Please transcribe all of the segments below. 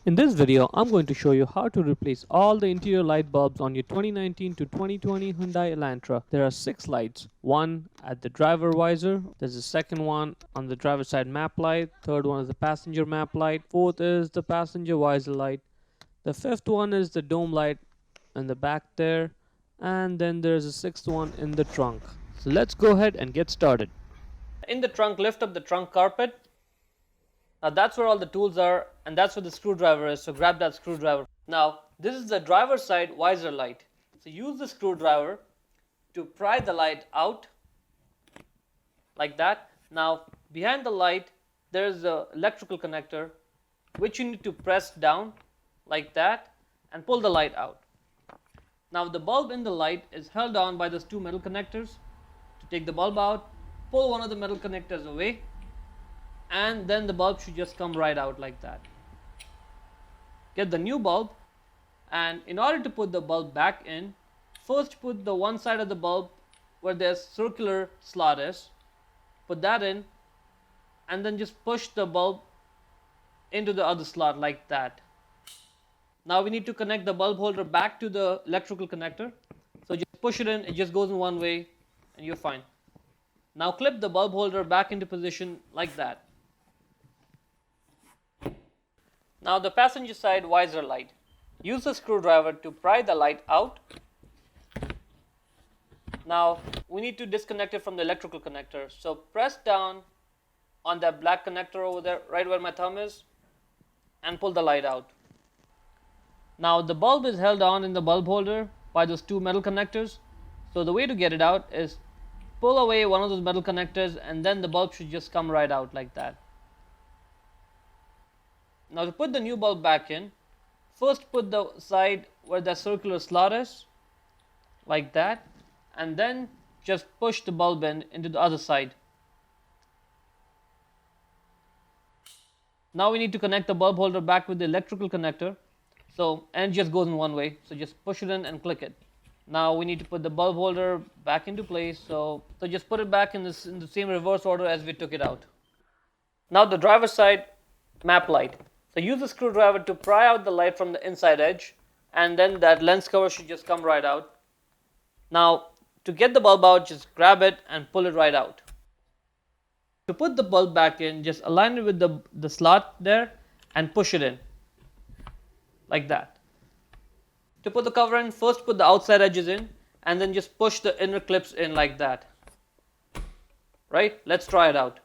In this video, I'm going to show you how to replace all the interior light bulbs on your 2019 to 2020 Hyundai Elantra. There are 6 lights. One at the driver visor, there's a second one on the driver side map light, third one is the passenger map light, fourth is the passenger visor light, the fifth one is the dome light in the back there, and then there's a sixth one in the trunk. So let's go ahead and get started. In the trunk, lift up the trunk carpet. Now that's where all the tools are, and that's where the screwdriver is, so grab that screwdriver. Now this is the driver's side visor light. So use the screwdriver to pry the light out like that. Now behind the light there is an electrical connector which you need to press down like that and pull the light out. Now the bulb in the light is held on by those two metal connectors. To take the bulb out, pull one of the metal connectors away, and then the bulb should just come right out like that. Get the new bulb, and in order to put the bulb back in, first put the one side of the bulb where there's circular slot is, put that in, and then just push the bulb into the other slot like that. Now we need to connect the bulb holder back to the electrical connector, so just push it in, it just goes in one way and you're fine. Now clip the bulb holder back into position like that. Now the passenger side visor light. Use the screwdriver to pry the light out. Now we need to disconnect it from the electrical connector. So press down on that black connector over there, right where my thumb is, and pull the light out. Now the bulb is held on in the bulb holder by those two metal connectors. So the way to get it out is pull away one of those metal connectors, and then the bulb should just come right out like that. Now to put the new bulb back in, first put the side where the circular slot is, like that, and then just push the bulb in into the other side. Now we need to connect the bulb holder back with the electrical connector, and it just goes in one way, so just push it in and click it. Now we need to put the bulb holder back into place, so just put it back in the same reverse order as we took it out. Now the driver's side map light. So use the screwdriver to pry out the light from the inside edge, and then that lens cover should just come right out. Now to get the bulb out, just grab it and pull it right out. To put the bulb back in, just align it with the slot there and push it in like that. To put the cover in, first put the outside edges in and then just push the inner clips in like that. Right? Let's try it out.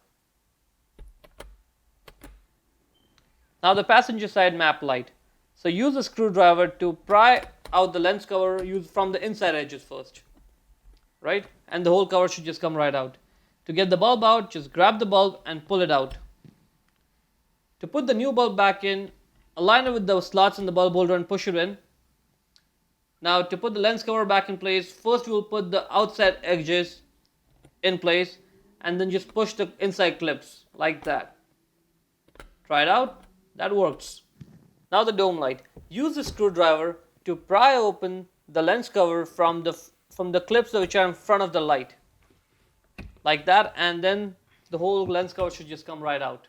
Now the passenger side map light. So use a screwdriver to pry out the lens cover from the inside edges first. Right? And the whole cover should just come right out. To get the bulb out, just grab the bulb and pull it out. To put the new bulb back in, align it with the slots in the bulb holder and push it in. Now to put the lens cover back in place, first we will put the outside edges in place and then just push the inside clips like that. Try it out. That works. Now the dome light. Use the screwdriver to pry open the lens cover from the clips which are in front of the light. Like that, and then the whole lens cover should just come right out.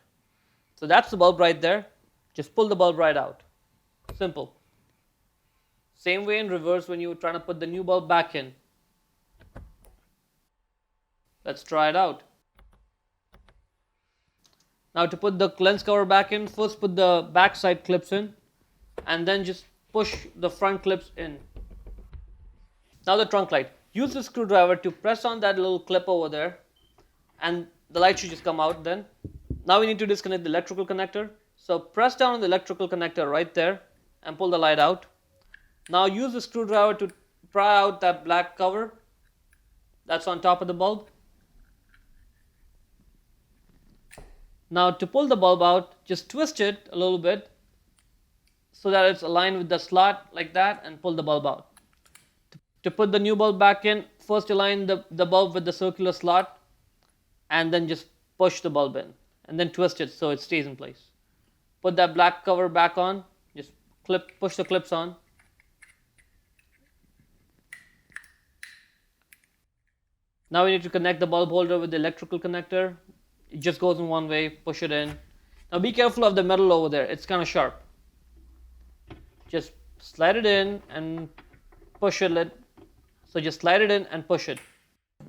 So that's the bulb right there. Just pull the bulb right out. Simple. Same way in reverse when you're trying to put the new bulb back in. Let's try it out. Now to put the lens cover back in, first put the back side clips in and then just push the front clips in. Now the trunk light. Use the screwdriver to press on that little clip over there and the light should just come out then. Now we need to disconnect the electrical connector. So press down on the electrical connector right there and pull the light out. Now use the screwdriver to pry out that black cover that's on top of the bulb. Now to pull the bulb out, just twist it a little bit so that it's aligned with the slot like that and pull the bulb out. To put the new bulb back in, first align the bulb with the circular slot and then just push the bulb in and then twist it so it stays in place. Put that black cover back on, just push the clips on. Now we need to connect the bulb holder with the electrical connector. It just goes in one way, push it in. Now be careful of the metal over there, it's kind of sharp. just slide it in and push it. So just slide it in and push it.